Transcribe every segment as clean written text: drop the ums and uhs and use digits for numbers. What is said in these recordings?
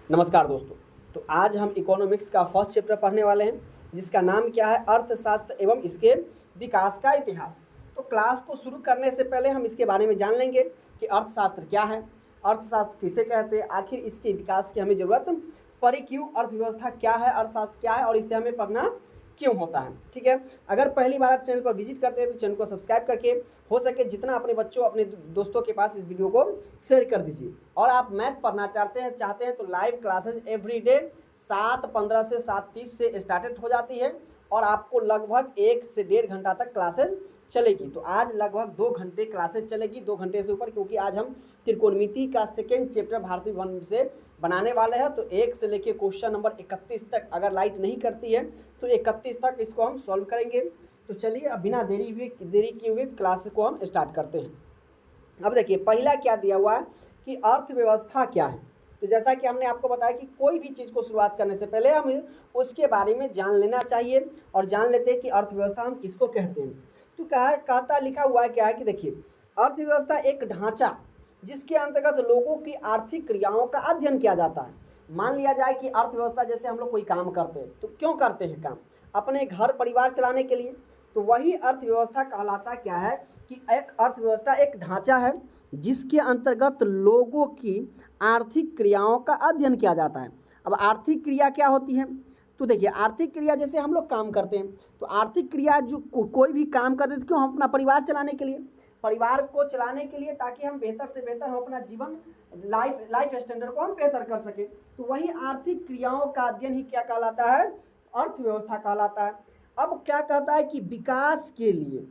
नमस्कार दोस्तों। तो आज हम इकोनॉमिक्स का फर्स्ट चैप्टर पढ़ने वाले हैं जिसका नाम क्या है, अर्थशास्त्र एवं इसके विकास का इतिहास। तो क्लास को शुरू करने से पहले हम इसके बारे में जान लेंगे कि अर्थशास्त्र क्या है, अर्थशास्त्र किसे कहते हैं, आखिर इसके विकास की हमें ज़रूरत पड़ी क्यों, अर्थव्यवस्था क्या है, अर्थशास्त्र क्या है और इसे हमें पढ़ना क्यों होता है। ठीक है, अगर पहली बार आप चैनल पर विजिट करते हैं तो चैनल को सब्सक्राइब करके हो सके जितना अपने बच्चों अपने दोस्तों के पास इस वीडियो को शेयर कर दीजिए। और आप मैथ पढ़ना चाहते हैं तो लाइव क्लासेज एवरीडे 7:15 से 7:30 से स्टार्टेड हो जाती है और आपको लगभग 1 से 1.5 घंटा तक क्लासेज चलेगी। तो आज लगभग 2 घंटे क्लासेज चलेगी, 2 घंटे से ऊपर, क्योंकि आज हम त्रिकोणमिति का सेकेंड चैप्टर भारतीय भवन से बनाने वाले हैं। तो 1 से लेके क्वेश्चन नंबर 31 तक, अगर लाइट नहीं करती है तो 31 तक इसको हम सॉल्व करेंगे। तो चलिए अब बिना देरी किए हुए क्लास को हम स्टार्ट करते हैं। अब देखिए पहला क्या दिया हुआ है कि अर्थव्यवस्था क्या है। तो जैसा कि हमने आपको बताया कि कोई भी चीज़ को शुरुआत करने से पहले हम उसके बारे में जान लेना चाहिए और जान लेते हैं कि अर्थव्यवस्था हम किसको कहते हैं। तो कहता लिखा हुआ है क्या है कि देखिए, अर्थव्यवस्था एक ढांचा जिसके अंतर्गत लोगों की आर्थिक क्रियाओं का अध्ययन किया जाता है। मान लिया जाए कि अर्थव्यवस्था, जैसे हम लोग कोई काम करते हैं तो क्यों करते हैं काम, अपने घर परिवार चलाने के लिए। तो वही अर्थव्यवस्था कहलाता क्या है कि एक अर्थव्यवस्था एक ढांचा है जिसके अंतर्गत लोगों की आर्थिक क्रियाओं का अध्ययन किया जाता है। अब आर्थिक क्रिया क्या होती है, तो देखिए आर्थिक क्रिया जैसे हम लोग काम करते हैं तो आर्थिक क्रिया जो कोई भी काम करते हैं तो क्यों, हम अपना परिवार चलाने के लिए, परिवार को चलाने के लिए, ताकि हम बेहतर से बेहतर हम अपना जीवन लाइफ स्टैंडर्ड को हम बेहतर कर सके। तो वही आर्थिक क्रियाओं का अध्ययन ही क्या कहलाता है, अर्थव्यवस्था कहलाता है। अब क्या कहता है कि विकास के लिए,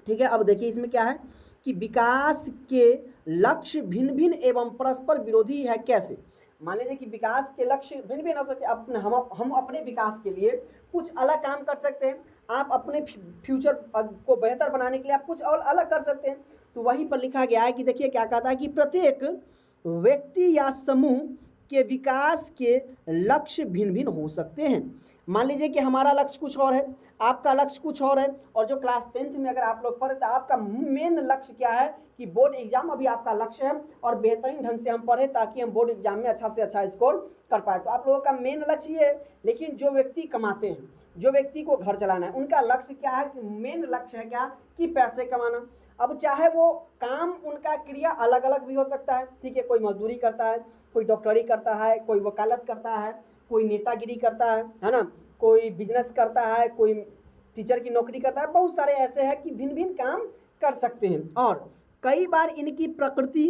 ठीक है, अब देखिए इसमें क्या है कि विकास के लक्ष्य भिन्न भिन्न एवं परस्पर विरोधी है। कैसे, मान लीजिए कि विकास के लक्ष्य भिन्न भिन्न हो सकते हैं। अपने हम अपने विकास के लिए कुछ अलग काम कर सकते हैं, आप अपने फ्यूचर को बेहतर बनाने के लिए आप कुछ और अलग कर सकते हैं। तो वहीं पर लिखा गया है कि देखिए क्या कहता है कि प्रत्येक व्यक्ति या समूह के विकास के लक्ष्य भिन्न भिन्न हो सकते हैं। मान लीजिए कि हमारा लक्ष्य कुछ और है, आपका लक्ष्य कुछ और है, और जो क्लास 10th में अगर आप लोग पढ़े तो आपका मेन लक्ष्य क्या है कि बोर्ड एग्जाम अभी आपका लक्ष्य है और बेहतरीन ढंग से हम पढ़े ताकि हम बोर्ड एग्जाम में अच्छा से अच्छा स्कोर कर पाए। तो आप लोगों का मेन लक्ष्य ये है। लेकिन जो व्यक्ति कमाते हैं, जो व्यक्ति को घर चलाना है, उनका लक्ष्य क्या है कि मेन लक्ष्य है क्या कि पैसे कमाना। अब चाहे वो काम उनका क्रिया अलग अलग भी हो सकता है, ठीक है, कोई मजदूरी करता है, कोई डॉक्टरी करता है, कोई वकालत करता है, कोई नेतागिरी करता है ना, कोई बिजनेस करता है, कोई टीचर की नौकरी करता है। बहुत सारे ऐसे हैं कि भिन्न भिन्न काम कर सकते हैं और कई बार इनकी प्रकृति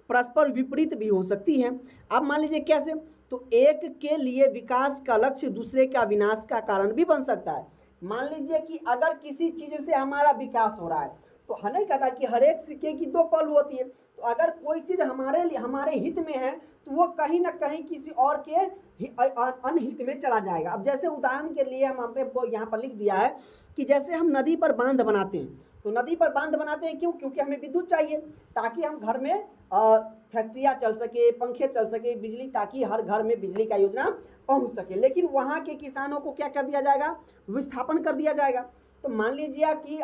परस्पर विपरीत भी हो सकती है। अब मान लीजिए कैसे, तो एक के लिए विकास का लक्ष्य दूसरे का विनाश का कारण भी बन सकता है। मान लीजिए कि अगर किसी चीज़ से हमारा विकास हो रहा है तो हमें कहता कि हर एक सिक्के की 2 पहलू होती है। तो अगर कोई चीज़ हमारे लिए हमारे हित में है तो वो कहीं ना कहीं किसी और के अनहित में चला जाएगा। अब जैसे उदाहरण के लिए हमने यहाँ पर लिख दिया है कि जैसे हम नदी पर बांध बनाते हैं, तो नदी पर बांध बनाते हैं क्यों, क्योंकि हमें विद्युत चाहिए ताकि हम घर में फैक्ट्रियाँ चल सके, पंखे चल सके, बिजली, ताकि हर घर में बिजली का योजना पहुंच सके। लेकिन वहाँ के किसानों को क्या कर दिया जाएगा, विस्थापन कर दिया जाएगा। तो मान लीजिए कि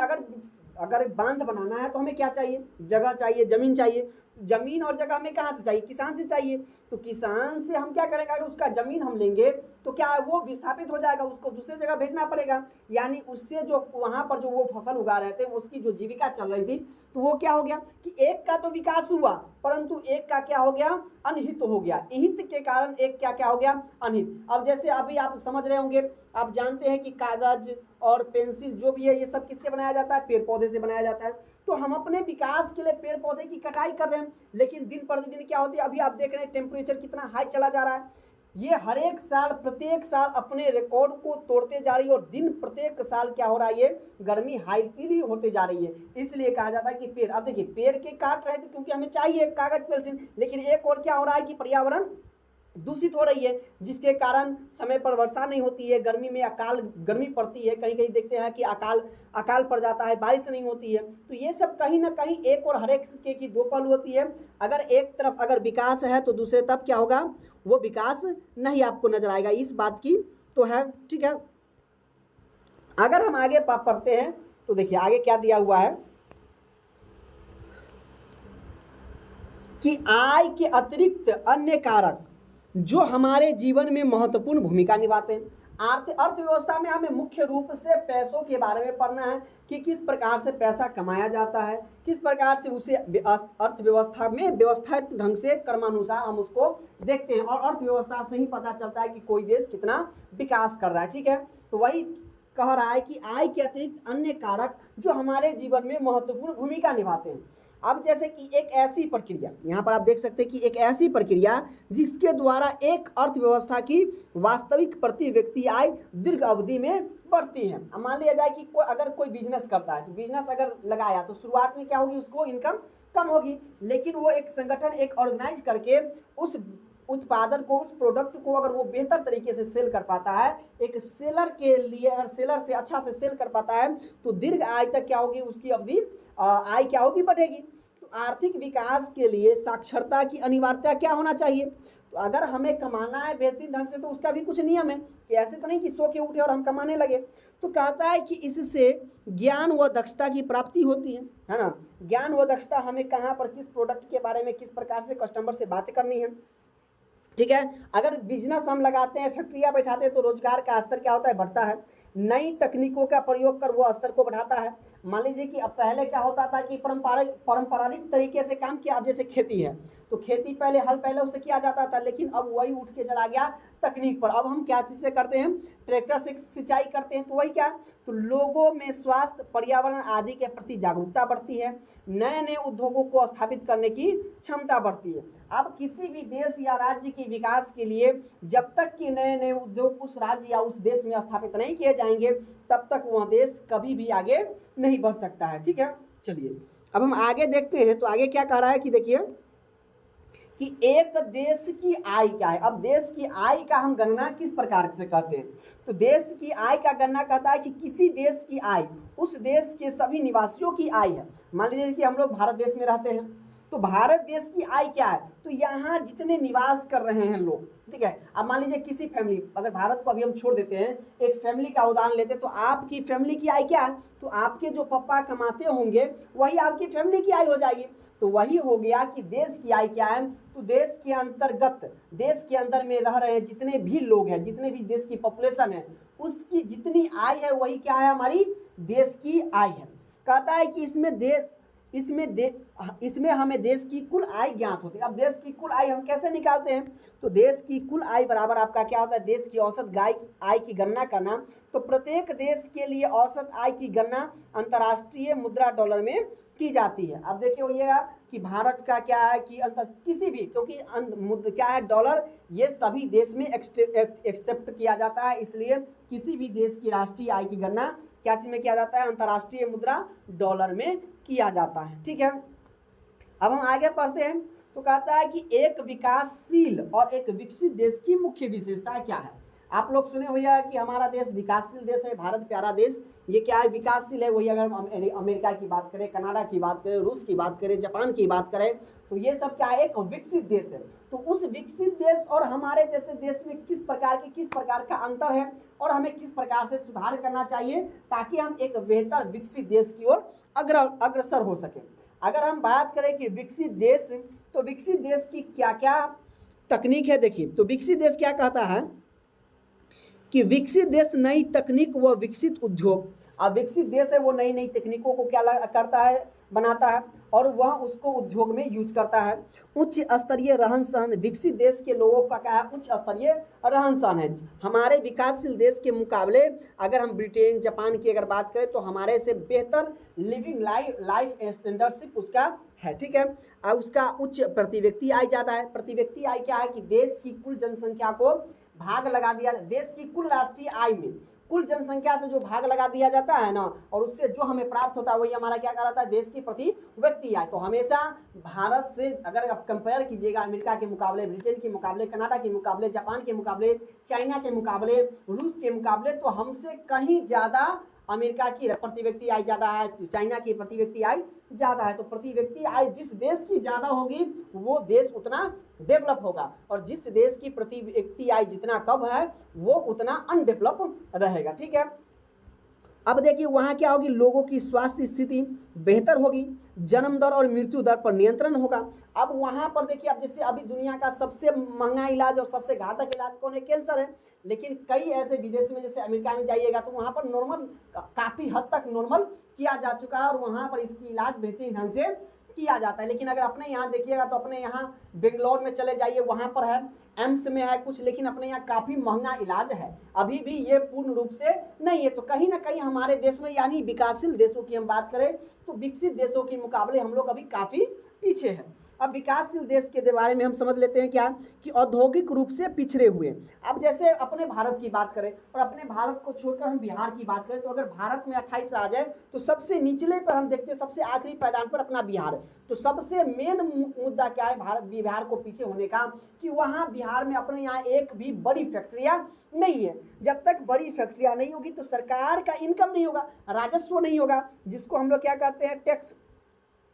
अगर बांध बनाना है तो हमें क्या चाहिए, जगह चाहिए, ज़मीन चाहिए। ज़मीन और जगह हमें कहाँ से चाहिए, किसान से चाहिए। तो किसान से हम क्या करेंगे, अगर उसका ज़मीन हम लेंगे तो क्या वो विस्थापित हो जाएगा, उसको दूसरी जगह भेजना पड़ेगा। यानी उससे जो वहाँ पर जो वो फसल उगा रहे थे, उसकी जो जीविका चल रही थी, तो वो क्या हो गया कि एक का तो विकास हुआ परंतु एक का क्या हो गया, अनहित हो गया। हित के कारण एक क्या हो गया, अनहित। अब जैसे अभी आप समझ रहे होंगे, आप जानते हैं कि कागज और पेंसिल जो भी है ये सब किससे बनाया जाता है, पेड़ पौधे से बनाया जाता है। तो हम अपने विकास के लिए पेड़ पौधे की कटाई कर रहे हैं, लेकिन दिन प्रतिदिन क्या होती है, अभी आप देख रहे हैं टेम्परेचर कितना हाई चला जा रहा है। ये हर एक साल, प्रत्येक साल अपने रिकॉर्ड को तोड़ते जा रही है और दिन प्रत्येक साल क्या हो रहा है, ये गर्मी हाई होते जा रही है। इसलिए कहा जाता है कि पेड़, अब देखिए पेड़ के काट रहे थे क्योंकि हमें चाहिए कागज पेंसिल, लेकिन एक और क्या हो रहा है कि पर्यावरण दूषित हो रही है, जिसके कारण समय पर वर्षा नहीं होती है, गर्मी में अकाल गर्मी पड़ती है, कहीं कहीं देखते हैं कि अकाल पड़ जाता है, बारिश नहीं होती है। तो ये सब कहीं ना कहीं एक और हर एक सिक्के की 2 पहलू होती है। अगर एक तरफ अगर विकास है तो दूसरे तरफ क्या होगा, वो विकास नहीं आपको नजर आएगा। इस बात की तो है, ठीक है। अगर हम आगे पढ़ते हैं तो देखिए आगे क्या दिया हुआ है कि आय के अतिरिक्त अन्य कारक जो हमारे जीवन में महत्वपूर्ण भूमिका निभाते हैं। अर्थव्यवस्था में हमें मुख्य रूप से पैसों के बारे में पढ़ना है कि किस प्रकार से पैसा कमाया जाता है, किस प्रकार से उसे अर्थव्यवस्था में व्यवस्थित ढंग से क्रमानुसार हम उसको देखते हैं, और अर्थव्यवस्था से ही पता चलता है कि कोई देश कितना विकास कर रहा है। ठीक है, तो वही कह रहा है कि आय के अतिरिक्त अन्य कारक जो हमारे जीवन में महत्वपूर्ण भूमिका निभाते हैं। अब जैसे कि एक ऐसी प्रक्रिया, यहाँ पर आप देख सकते हैं कि एक ऐसी प्रक्रिया जिसके द्वारा एक अर्थव्यवस्था की वास्तविक प्रति व्यक्ति आय दीर्घ अवधि में बढ़ती है। अब मान लिया जाए कि अगर कोई बिजनेस करता है, तो बिजनेस अगर लगाया तो शुरुआत में क्या होगी, उसको इनकम कम होगी, लेकिन वो एक संगठन, एक ऑर्गेनाइज करके उस उत्पादन को, उस प्रोडक्ट को अगर वो बेहतर तरीके से सेल कर पाता है, एक सेलर के लिए अगर सेलर से अच्छा से सेल कर पाता है, तो दीर्घ आय तक क्या होगी, उसकी अवधि आय क्या होगी, बढ़ेगी। तो आर्थिक विकास के लिए साक्षरता की अनिवार्यता क्या होना चाहिए। तो अगर हमें कमाना है बेहतरीन ढंग से, तो उसका भी कुछ नियम है कि ऐसे तो नहीं कि सो के उठे और हम कमाने लगे। तो कहता है कि इससे ज्ञान व दक्षता की प्राप्ति होती है ना। ज्ञान व दक्षता, हमें कहाँ पर किस प्रोडक्ट के बारे में किस प्रकार से कस्टमर से बातें करनी है। ठीक है, अगर बिजनेस हम लगाते हैं, फैक्ट्रियाँ बैठाते हैं, तो रोजगार का स्तर क्या होता है, बढ़ता है। नई तकनीकों का प्रयोग कर वो स्तर को बढ़ाता है। मान लीजिए कि अब पहले क्या होता था कि पारंपरिक तरीके से काम किया। अब जैसे खेती है, तो खेती पहले हल पहले उससे किया जाता था, लेकिन अब वही उठ के चला गया तकनीक पर। अब हम क्या चीज़ से करते हैं, ट्रैक्टर से सिंचाई करते हैं। तो वही क्या, तो लोगों में स्वास्थ्य, पर्यावरण आदि के प्रति जागरूकता बढ़ती है। नए नए उद्योगों को स्थापित करने की क्षमता बढ़ती है। अब किसी भी देश या राज्य के विकास के लिए जब तक कि नए नए उद्योग उस राज्य या उस देश में स्थापित नहीं किए जाएंगे, तब तक वह देश कभी भी आगे नहीं बढ़ सकता है। ठीक है, चलिए अब हम आगे देखते हैं। तो आगे क्या कह रहा है कि देखिए कि एक देश की आय क्या है। अब देश की आय का हम गणना किस प्रकार से कहते हैं, तो देश की आय का गणना कहता है कि किसी देश की आय उस देश के सभी निवासियों की आय है। मान लीजिए कि हम लोग भारत देश में रहते हैं, तो भारत देश की आय क्या है, तो यहाँ जितने निवास कर रहे हैं लोग। ठीक है, अब मान लीजिए किसी फैमिली, अगर भारत को अभी हम छोड़ देते हैं, एक फैमिली का उदाहरण लेते हैं, तो आपकी फैमिली की आय क्या है, तो आपके जो पापा कमाते होंगे वही आपकी फैमिली की आय हो जाएगी। तो वही हो गया कि देश की आय क्या है, तो देश के अंतर्गत, देश के अंदर में रह रहे जितने भी लोग हैं, जितने भी देश की पॉपुलेशन है, उसकी जितनी आय है वही क्या है, हमारी देश की आय है। कहता है कि इसमें हमें देश की कुल आय ज्ञात होती है। अब देश की कुल आय हम कैसे निकालते हैं, तो देश की कुल आय बराबर आपका क्या होता है, देश की औसत आय की गणना करना। तो प्रत्येक देश के लिए औसत आय की गणना अंतर्राष्ट्रीय मुद्रा डॉलर में की जाती है। अब देखिए होइएगा कि भारत का क्या है कि किसी भी, क्योंकि क्या है, डॉलर, ये सभी देश में एक्सेप्ट किया जाता है, इसलिए किसी भी देश की राष्ट्रीय आय की गणना क्या चीज़ में किया जाता है, अंतर्राष्ट्रीय मुद्रा डॉलर में किया जाता है। ठीक है, अब हम आगे पढ़ते हैं। तो कहता है कि एक विकासशील और एक विकसित देश की मुख्य विशेषता क्या है। आप लोग सुने हुए कि हमारा देश विकासशील देश है, भारत प्यारा देश, ये क्या है, विकासशील है। वही अगर हम अमेरिका की बात करें, कनाडा की बात करें, रूस की बात करें, जापान की बात करें, तो ये सब क्या है, एक विकसित देश है। तो उस विकसित देश और हमारे जैसे देश में किस प्रकार का अंतर है, और हमें किस प्रकार से सुधार करना चाहिए ताकि हम एक बेहतर विकसित देश की ओर अग्रसर हो सके। अगर हम बात करें कि विकसित देश, तो विकसित देश की क्या क्या तकनीक है, देखिए। तो विकसित देश क्या कहता है कि विकसित देश नई तकनीक व विकसित उद्योग। अब विकसित देश है वो नई नई तकनीकों को क्या करता है, बनाता है, और वह उसको उद्योग में यूज करता है। उच्च स्तरीय रहन सहन, विकसित देश के लोगों का क्या है, उच्च स्तरीय रहन सहन है। हमारे विकासशील देश के मुकाबले अगर हम ब्रिटेन, जापान की अगर बात करें, तो हमारे से बेहतर लिविंग लाइफ स्टैंडर्डशिप उसका है। ठीक है, और उसका उच्च प्रति व्यक्ति आय ज़्यादा है। प्रति व्यक्ति आय क्या है कि देश की कुल जनसंख्या को भाग लगा दिया, देश की कुल राष्ट्रीय आय में कुल जनसंख्या से जो भाग लगा दिया जाता है ना, और उससे जो हमें प्राप्त होता है वही हमारा क्या कहलाता है, देश की प्रति व्यक्ति आय। तो हमेशा भारत से अगर आप कंपेयर कीजिएगा, अमेरिका के मुकाबले, ब्रिटेन के मुकाबले, कनाडा के मुकाबले, जापान के मुकाबले, चाइना के मुकाबले, रूस के मुकाबले, तो हमसे कहीं ज़्यादा अमेरिका की प्रति व्यक्ति आय ज़्यादा है, चाइना की प्रति व्यक्ति आय ज़्यादा है। तो प्रति व्यक्ति आय जिस देश की ज़्यादा होगी वो देश उतना डेवलप होगा, और जिस देश की प्रति व्यक्ति आय जितना कम है वो उतना अनडेवलप रहेगा। ठीक है, अब देखिए वहाँ क्या होगी, लोगों की स्वास्थ्य स्थिति बेहतर होगी, जन्म दर और मृत्यु दर पर नियंत्रण होगा। अब वहाँ पर देखिए, अब जैसे अभी दुनिया का सबसे महंगा इलाज और सबसे घातक इलाज कौन है, कैंसर है। लेकिन कई ऐसे विदेश में, जैसे अमेरिका में जाइएगा तो वहाँ पर नॉर्मल, काफ़ी हद तक नॉर्मल किया जा चुका है और वहाँ पर इसकी इलाज बेहतरीन ढंग से किया जाता है। लेकिन अगर अपने यहाँ देखिएगा तो अपने यहाँ बेंगलोर में चले जाइए, वहाँ पर है एम्स में है कुछ, लेकिन अपने यहाँ काफ़ी महंगा इलाज है, अभी भी ये पूर्ण रूप से नहीं है। तो कहीं ना कहीं हमारे देश में, यानी विकासशील देशों की हम बात करें तो विकसित देशों के मुकाबले हम लोग अभी काफ़ी पीछे हैं। अब विकासशील देश के बारे में हम समझ लेते हैं क्या, कि औद्योगिक रूप से पिछड़े हुए। अब जैसे अपने भारत की बात करें और अपने भारत को छोड़कर हम बिहार की बात करें, तो अगर भारत में 28 राज्य है तो सबसे निचले पर हम देखते हैं, सबसे आखिरी पायदान पर अपना बिहार है। तो सबसे मेन मुद्दा क्या है भारत बिहार को पीछे होने का, कि वहाँ बिहार में अपने यहाँ एक भी बड़ी फैक्ट्रियाँ नहीं है। जब तक बड़ी फैक्ट्रियाँ नहीं होगी तो सरकार का इनकम नहीं होगा, राजस्व नहीं होगा, जिसको हम लोग क्या कहते हैं, टैक्स,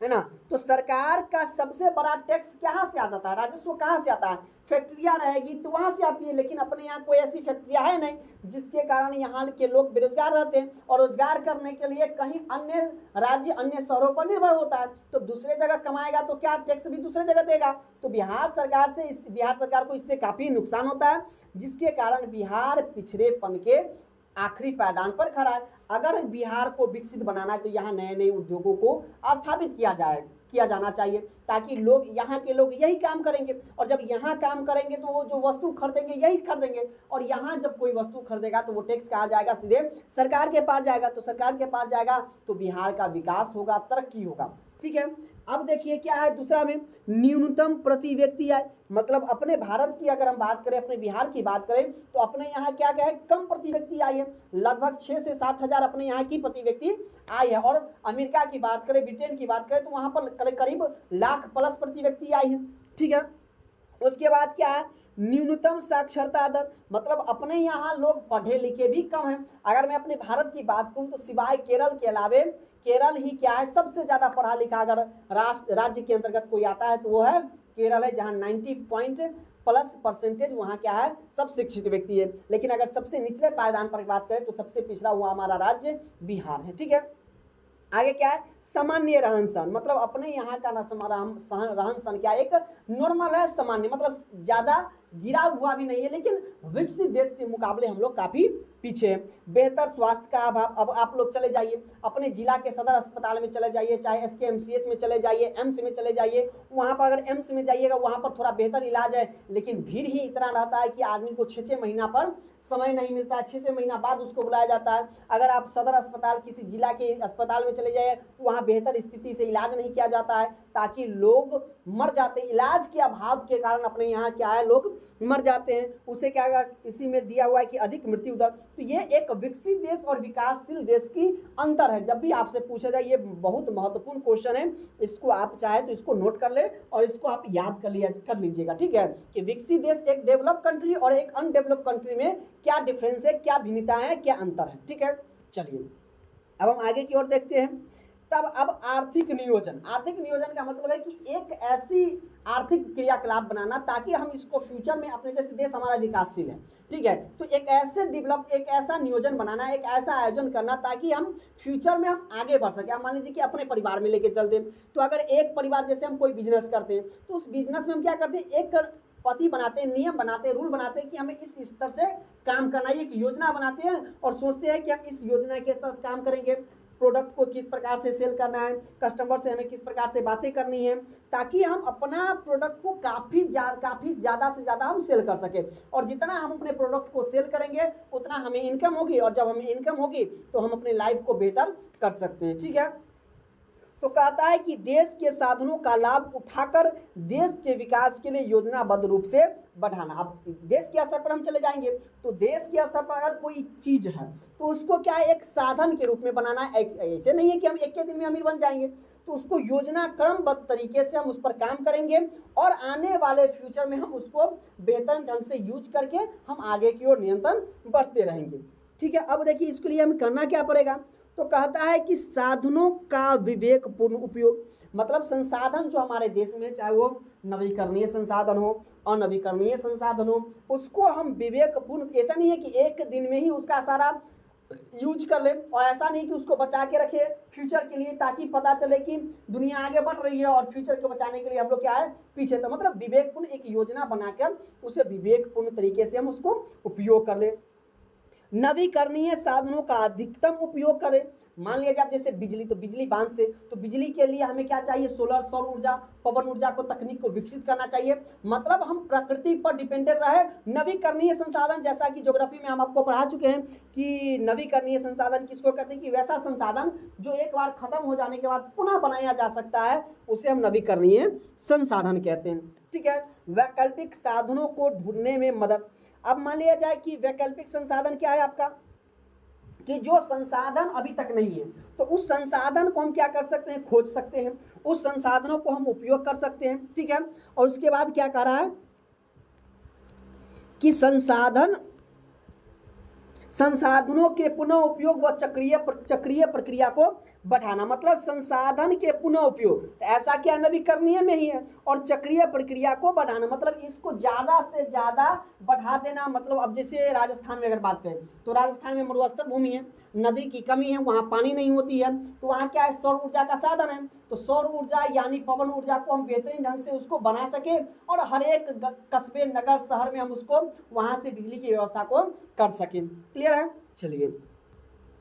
है ना। तो सरकार का सबसे बड़ा टैक्स कहाँ से आ जाता है, राजस्व कहाँ से आता है, फैक्ट्रियाँ रहेगी तो वहाँ से आती है। लेकिन अपने यहाँ कोई ऐसी फैक्ट्रियाँ है नहीं, जिसके कारण यहाँ के लोग बेरोजगार रहते हैं और रोजगार करने के लिए कहीं अन्य राज्य, अन्य शहरों पर निर्भर होता है। तो दूसरे जगह कमाएगा तो क्या टैक्स भी दूसरे जगह देगा। तो बिहार सरकार को इससे काफ़ी नुकसान होता है, जिसके कारण बिहार पिछड़ेपन के आखिरी पायदान पर खड़ा है। अगर बिहार को विकसित बनाना है तो यहाँ नए नए उद्योगों को स्थापित किया जाना चाहिए, ताकि लोग, यहाँ के लोग यही काम करेंगे, और जब यहाँ काम करेंगे तो वो जो वस्तु खरीदेंगे यही खरीदेंगे, और यहाँ जब कोई वस्तु खरीदेगा तो वो टैक्स कहाँ जाएगा, सीधे सरकार के पास जाएगा। तो सरकार के पास जाएगा तो बिहार का विकास होगा, तरक्की होगा। ठीक है। अब देखिए क्या है दूसरा में, न्यूनतम प्रति व्यक्ति आय। मतलब अपने भारत की अगर हम बात करें, अपने बिहार की बात करें तो अपने यहाँ क्या क्या है, कम प्रति व्यक्ति आय है, लगभग 6 से 7 हज़ार अपने यहाँ की प्रति व्यक्ति आय है। और अमेरिका की बात करें, ब्रिटेन की बात करें तो वहाँ पर करीब लाख प्लस प्रति व्यक्ति आय है। ठीक है। उसके बाद क्या है, न्यूनतम साक्षरता दर। मतलब अपने यहाँ लोग पढ़े लिखे भी कम हैं। अगर मैं अपने भारत की बात करूँ तो सिवाय केरल के अलावे, केरल ही क्या है सबसे ज़्यादा पढ़ा लिखा अगर राज्य के अंतर्गत कोई आता है तो वो है केरल है, जहाँ 90+ % वहाँ क्या है, सब शिक्षित व्यक्ति है। लेकिन अगर सबसे निचले पायदान पर बात करें तो सबसे पिछड़ा हुआ हमारा राज्य बिहार है। ठीक है। आगे क्या है, सामान्य रहन सहन। मतलब अपने यहाँ का रहन सहन क्या, एक नॉर्मल है, सामान्य, मतलब ज़्यादा गिरा हुआ भी नहीं है, लेकिन विकसित देश के मुकाबले हम लोग काफ़ी पीछे हैं। बेहतर स्वास्थ्य का अभाव। अब आप लोग चले जाइए अपने जिला के सदर अस्पताल में चले जाइए, चाहे SKMCH में चले जाइए, एम्स में चले जाइए। वहाँ पर अगर एम्स में जाइएगा वहाँ पर थोड़ा बेहतर इलाज है, लेकिन भीड़ ही इतना रहता है कि आदमी को 6-6 महीना पर समय नहीं मिलता है, 6-6 महीना बाद उसको बुलाया जाता है। अगर आप सदर अस्पताल किसी जिला के अस्पताल में चले जाइए तो वहाँ बेहतर स्थिति से इलाज नहीं किया जाता है, ताकि लोग मर जाते हैं। इलाज के अभाव के कारण अपने यहाँ क्या है, लोग मर जाते हैं। उसे क्या, इसी में दिया हुआ है कि अधिक मृत्यु दर। तो ये एक विकसित देश और विकासशील देश की अंतर है। जब भी आपसे पूछा जाए, ये बहुत महत्वपूर्ण क्वेश्चन है, इसको आप चाहे तो इसको नोट कर ले और इसको आप याद कर लीजिएगा। ठीक है, कि विकसित देश, एक डेवलप कंट्री और एक अनडेवलप कंट्री में क्या डिफरेंस है, क्या भिन्नता है, क्या अंतर है। ठीक है। चलिए अब हम आगे की ओर देखते हैं। तब अब आर्थिक नियोजन। आर्थिक नियोजन का मतलब है कि एक ऐसी आर्थिक क्रियाकलाप बनाना ताकि हम इसको फ्यूचर में, अपने जैसे देश हमारा विकासशील है, ठीक है, तो एक ऐसा नियोजन बनाना, एक ऐसा आयोजन करना ताकि हम फ्यूचर में हम आगे बढ़ सके। हम मान लीजिए कि अपने परिवार में लेके चलते हैं, तो अगर एक परिवार, जैसे हम कोई बिजनेस करते हैं तो उस बिजनेस में हम क्या करते हैं, एक पति बनाते हैं, नियम बनाते हैं, रूल बनाते हैं कि हमें इस स्तर से काम करना है, एक योजना बनाते हैं और सोचते हैं कि हम इस योजना के तहत काम करेंगे। प्रोडक्ट को किस प्रकार से सेल करना है, कस्टमर से हमें किस प्रकार से बातें करनी है, ताकि हम अपना प्रोडक्ट को काफ़ी ज़्यादा से ज़्यादा हम सेल कर सकें। और जितना हम अपने प्रोडक्ट को सेल करेंगे उतना हमें इनकम होगी, और जब हमें इनकम होगी तो हम अपने लाइफ को बेहतर कर सकते हैं। ठीक है। तो कहता है कि देश के साधनों का लाभ उठाकर देश के विकास के लिए योजनाबद्ध रूप से बढ़ाना। अब देश के स्तर पर हम चले जाएंगे तो देश के स्तर पर अगर कोई चीज़ है तो उसको क्या है, एक साधन के रूप में बनाना है। ऐसे नहीं है कि हम एक दिन में अमीर बन जाएंगे, तो उसको योजना क्रमबद्ध तरीके से हम उस पर काम करेंगे और आने वाले फ्यूचर में हम उसको बेहतर ढंग से यूज करके हम आगे की ओर निरंतर बढ़ते रहेंगे। ठीक है। अब देखिए इसके लिए हमें करना क्या पड़ेगा, तो कहता है कि साधनों का विवेकपूर्ण उपयोग। मतलब संसाधन जो हमारे देश में, चाहे वो नवीकरणीय संसाधन हो, अनवीकरणीय संसाधन हो, उसको हम विवेकपूर्ण, ऐसा नहीं है कि एक दिन में ही उसका सारा यूज कर ले, और ऐसा नहीं कि उसको बचा के रखे फ्यूचर के लिए, ताकि पता चले कि दुनिया आगे बढ़ रही है और फ्यूचर को बचाने के लिए हम लोग क्या है पीछे। तो मतलब विवेकपूर्ण एक योजना बनाकर उसे विवेकपूर्ण तरीके से हम उसको उपयोग कर ले। नवीकरणीय साधनों का अधिकतम उपयोग करें। मान लिया जाए जैसे बिजली, तो बिजली बांध से, तो बिजली के लिए हमें क्या चाहिए, सोलर, सौर ऊर्जा, पवन ऊर्जा को तकनीक को विकसित करना चाहिए। मतलब हम प्रकृति पर डिपेंडेंट रहे। नवीकरणीय संसाधन, जैसा कि ज्योग्राफी में हम आपको पढ़ा चुके हैं कि नवीकरणीय संसाधन किसको कहते हैं, कि वैसा संसाधन जो एक बार खत्म हो जाने के बाद पुनः बनाया जा सकता है, उसे हम नवीकरणीय संसाधन कहते हैं। ठीक है। वैकल्पिक साधनों को ढूंढने में मदद। अब मान लिया जाए कि वैकल्पिक संसाधन क्या है आपका, कि जो संसाधन अभी तक नहीं है, तो उस संसाधन को हम क्या कर सकते हैं, खोज सकते हैं, उस संसाधनों को हम उपयोग कर सकते हैं। ठीक है। और उसके बाद क्या कह रहा है कि संसाधनों के पुनः उपयोग व चक्रीय प्रक्रिया को बढ़ाना। मतलब संसाधन के पुनः उपयोग, तो ऐसा क्या नवीकरणीय में ही है, और चक्रीय प्रक्रिया को बढ़ाना मतलब इसको ज़्यादा से ज़्यादा बढ़ा देना। मतलब अब जैसे राजस्थान में अगर बात करें, तो राजस्थान में मरुस्थल भूमि है, नदी की कमी है, वहाँ पानी नहीं होती है, तो वहाँ क्या है, सौर ऊर्जा का साधन है। तो सौर ऊर्जा यानी पवन ऊर्जा को हम बेहतरीन ढंग से उसको बना सके, और हर एक कस्बे, नगर, शहर में हम उसको वहाँ से बिजली की व्यवस्था को कर सकें। क्लियर है। चलिए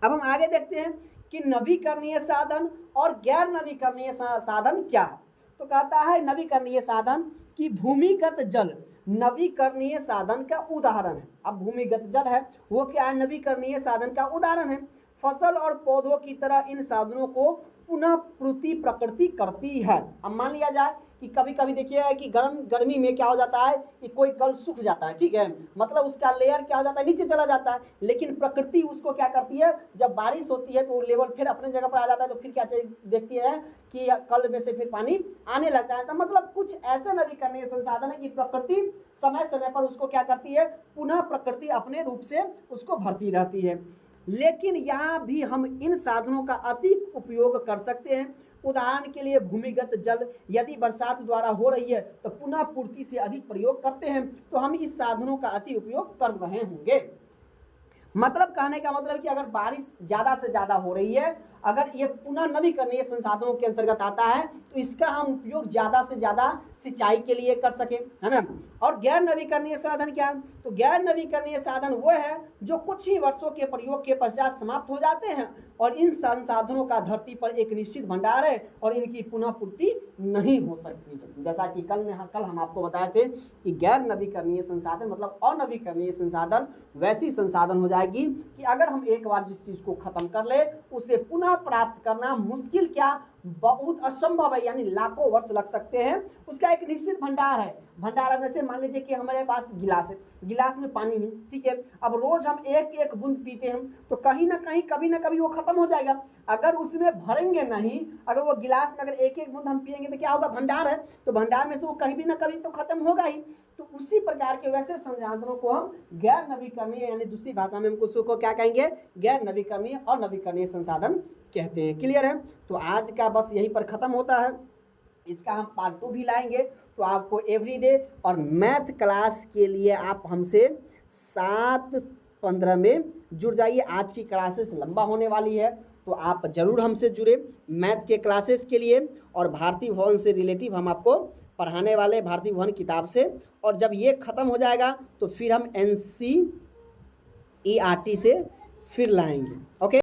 अब हम आगे देखते हैं कि नवीकरणीय साधन और गैर नवीकरणीय साधन क्या है। तो कहता है नवीकरणीय साधन कि भूमिगत जल नवीकरणीय साधन का उदाहरण है। अब भूमिगत जल है वो क्या है, नवीकरणीय साधन का उदाहरण है। फसल और पौधों की तरह इन साधनों को पुनः प्रकृति करती है। अब मान लिया जाए कि कभी कभी देखिए कि गर्मी में क्या हो जाता है कि कोई कल सूख जाता है, ठीक है, मतलब उसका लेयर क्या हो जाता है, नीचे चला जाता है, लेकिन प्रकृति उसको क्या करती है, जब बारिश होती है तो लेवल फिर अपने जगह पर आ जाता है, तो फिर क्या देखती है कि कल में से फिर पानी आने लगता है। तो मतलब कुछ ऐसे नवीकरणीय संसाधन है कि प्रकृति समय समय पर उसको क्या करती है, पुनः प्रकृति अपने रूप से उसको भरती रहती है। लेकिन यहाँ भी हम इन साधनों का अधिक उपयोग कर सकते हैं। उदाहरण के लिए भूमिगत जल यदि बरसात द्वारा हो रही है तो पुनः पूर्ति से अधिक प्रयोग करते हैं, तो हम इस साधनों का अति उपयोग कर रहे होंगे। मतलब कहने का मतलब कि अगर बारिश ज़्यादा से ज़्यादा हो रही है, अगर ये पुनः नवीकरणीय संसाधनों के अंतर्गत आता है, तो इसका हम उपयोग ज़्यादा से ज़्यादा सिंचाई के लिए कर सकें, है ना। और गैर नवीकरणीय साधन क्या, तो गैर नवीकरणीय साधन वो है जो कुछ ही वर्षों के प्रयोग के पश्चात समाप्त हो जाते हैं, और इन संसाधनों का धरती पर एक निश्चित भंडार है और इनकी पुनः पूर्ति नहीं हो सकती है। जैसा कि कल हम आपको बताए थे कि गैर नवीकरणीय संसाधन मतलब अनवीकरणीय संसाधन वैसी संसाधन हो जाएगी कि अगर हम एक बार जिस चीज़ को खत्म कर ले, उसे पुनः प्राप्त करना मुश्किल क्या, बहुत असंभव है, यानी लाखों वर्ष लग सकते हैं। उसका एक निश्चित भंडार है। भंडार जैसे मान लीजिए कि हमारे पास गिलास है, गिलास में पानी है, ठीक है, अब रोज हम एक एक बूंद पीते हैं, तो कहीं ना कहीं कभी ना कभी वो खत्म हो जाएगा। अगर उसमें भरेंगे नहीं, अगर वो गिलास में अगर एक एक बूंद हम पिएंगे तो क्या होगा, भंडार है, तो भंडार में से वो कहीं भी ना कभी तो खत्म होगा ही। तो उसी प्रकार के वैसे संसाधनों को हम गैर नवीकरणीय, यानी दूसरी भाषा में हम उसको क्या कहेंगे, गैर नवीकरणीय और नवीकरणीय संसाधन कहते हैं। क्लियर है। तो आज का बस यहीं पर ख़त्म होता है। इसका हम पार्ट 2 भी लाएंगे। तो आपको एवरीडे और मैथ क्लास के लिए आप हमसे 7:15 में जुड़ जाइए। आज की क्लासेस लंबा होने वाली है, तो आप ज़रूर हमसे जुड़े मैथ के क्लासेस के लिए। और भारतीय भवन से रिलेटिव हम आपको पढ़ाने वाले, भारतीय भवन किताब से। और जब ये ख़त्म हो जाएगा तो फिर हम NCERT से फिर लाएंगे। ओके।